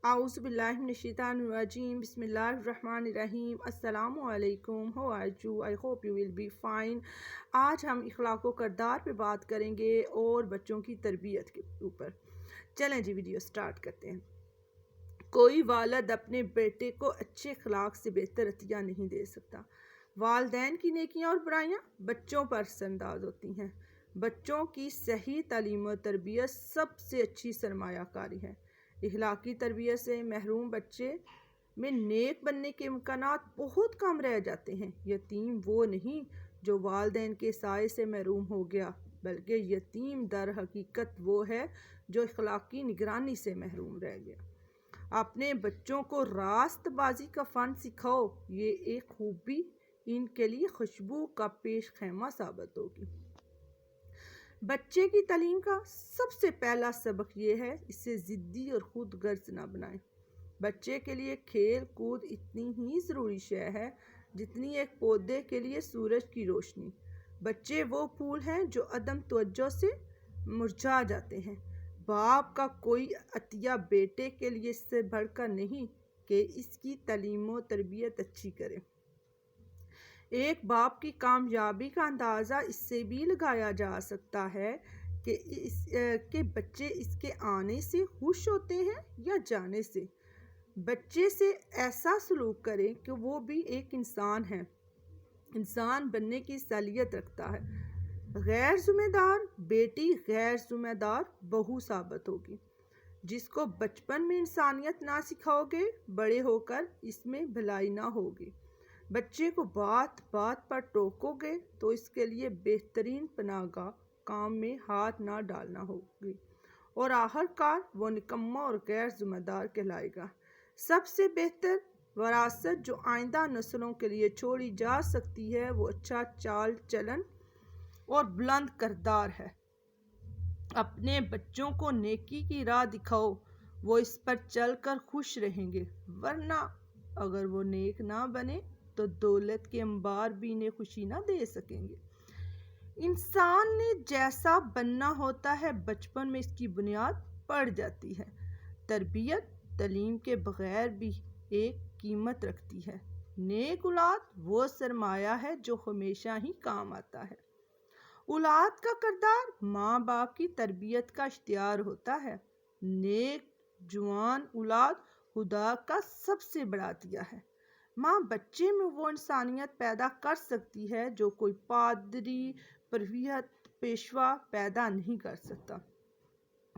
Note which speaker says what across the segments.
Speaker 1: A'udhu billahi minash shaitanir rajim. Bismillahirrahmanirrahim. Assalamu alaikum. How are you? I hope you will be fine. आज हम इखलाक़ व किरदार पे बात करेंगे और बच्चों की तरबियत के ऊपर। चलें जी, वीडियो स्टार्ट करते हैं। कोई वालिद अपने बेटे को अच्छे अखलाक से बेहतर अतिया नहीं दे सकता। वालिदैन की नेकियां और बुराइयां बच्चों पर असरअंदाज होती हैं। बच्चों की सही तालीम और तरबियत सबसे अच्छी सरमायाकारी है। इखलाकी तरबियत से महरूम बच्चे में नेक बनने के इम्कानात बहुत कम रह जाते हैं। यतीम वो नहीं जो वालिदैन के साए से महरूम हो गया, बल्कि यतीम दर हकीकत वो है जो इखलाकी निगरानी से महरूम रह गया। अपने बच्चों को रास्तबाजी का फ़न सिखाओ, ये एक खूबी इनके लिए खुशबू का पेश खैमा साबित होगी। बच्चे की तालीम का सबसे पहला सबक ये है, इसे ज़िद्दी और खुद गर्ज ना बनाएं। बच्चे के लिए खेल कूद इतनी ही ज़रूरी शय है जितनी एक पौधे के लिए सूरज की रोशनी। बच्चे वो फूल हैं जो अदम तवज्जो से मुरझा जाते हैं। बाप का कोई अतिया बेटे के लिए इससे बढ़कर नहीं कि इसकी तालीम और तरबियत अच्छी करे। एक बाप की कामयाबी का अंदाज़ा इससे भी लगाया जा सकता है कि बच्चे इसके आने से खुश होते हैं या जाने से। बच्चे से ऐसा सलूक करें कि वो भी एक इंसान है, इंसान बनने की सलाहियत रखता है। गैर ज़िम्मेदार बेटी गैर ज़िम्मेदार बहू साबित होगी। जिसको बचपन में इंसानियत ना सिखाओगे, बड़े होकर इसमें भलाई ना होगी। बच्चे को बात बात पर टोकोगे तो इसके लिए बेहतरीन पनाहगाह काम में हाथ ना डालना होगी और आखिरकार वो निकम्मा और गैर जिम्मेदार कहलाएगा। सबसे बेहतर वरासत जो आइंदा नस्लों के लिए छोड़ी जा सकती है वो अच्छा चाल चलन और बुलंद किरदार है। अपने बच्चों को नेकी की राह दिखाओ, वो इस पर चलकर खुश रहेंगे, वरना अगर वो नेक ना बने तो दौलत के अंबार भी इन्हें खुशी ना दे सकेंगे। इंसान ने जैसा बनना होता है बचपन में इसकी बुनियाद पड़ जाती है। तरबियत तालीम के बगैर भी एक कीमत रखती है। नेक औलाद वो सरमाया है जो हमेशा ही काम आता है। औलाद का किरदार माँ बाप की तरबियत का इख्तियार होता है। नेक जवान औलाद खुदा का सबसे बड़ा अतिया है। माँ बच्चे में वो इंसानियत पैदा कर सकती है जो कोई पादरी, परवियत, पेशवा पैदा नहीं कर सकता।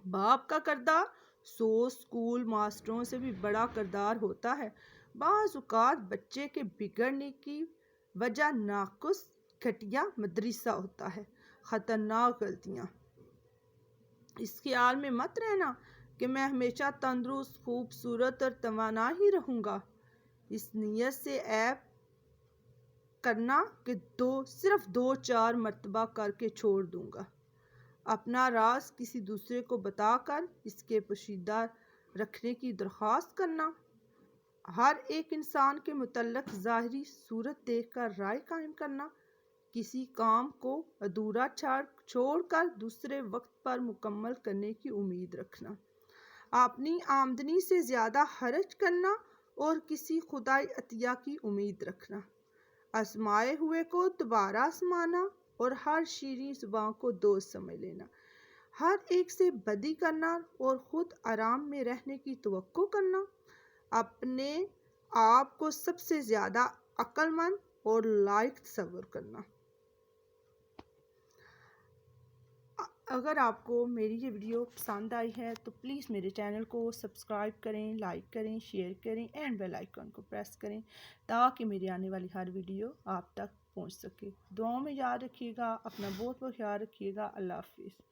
Speaker 1: बाप का किरदार 100 स्कूल मास्टरों से भी बड़ा किरदार होता है। बाज़ औक़ात बच्चे के बिगड़ने की वजह नाक़ुस घटिया मदरसा होता है। ख़तरनाक गलतियाँ। इस ख्याल में मत रहना कि मैं हमेशा तंदुरुस्त, खूबसूरत और तवाना ही रहूँगा। इस नीयत से ऐब करना कि सिर्फ 2-4 मरतबा करके छोड़ दूंगा। अपना राज किसी दूसरे को बताकर इसके पोशीदा रखने की दरख्वास्त करना। हर एक इंसान के मुतल्लक ज़ाहिरी सूरत देखकर राय कायम करना। किसी काम को अधूरा छोड़कर दूसरे वक्त पर मुकम्मल करने की उम्मीद रखना। अपनी आमदनी से ज़्यादा खर्च करना और किसी खुदाई अतिया की उम्मीद रखना। आजमाए हुए को दोबारा आजमाना और हर शीरीं ज़ुबान को दोस्त समझ लेना। हर एक से बदी करना और खुद आराम में रहने की तवक्को करना। अपने आप को सबसे ज़्यादा अक्लमंद और लायक तस्वर करना। अगर आपको मेरी ये वीडियो पसंद आई है तो प्लीज़ मेरे चैनल को सब्सक्राइब करें, लाइक करें, शेयर करें एंड बेल आइकन को प्रेस करें ताकि मेरी आने वाली हर वीडियो आप तक पहुंच सके। दुआओं में याद रखिएगा, अपना बहुत बहुत ख्याल रखिएगा। अल्लाह हाफिज़।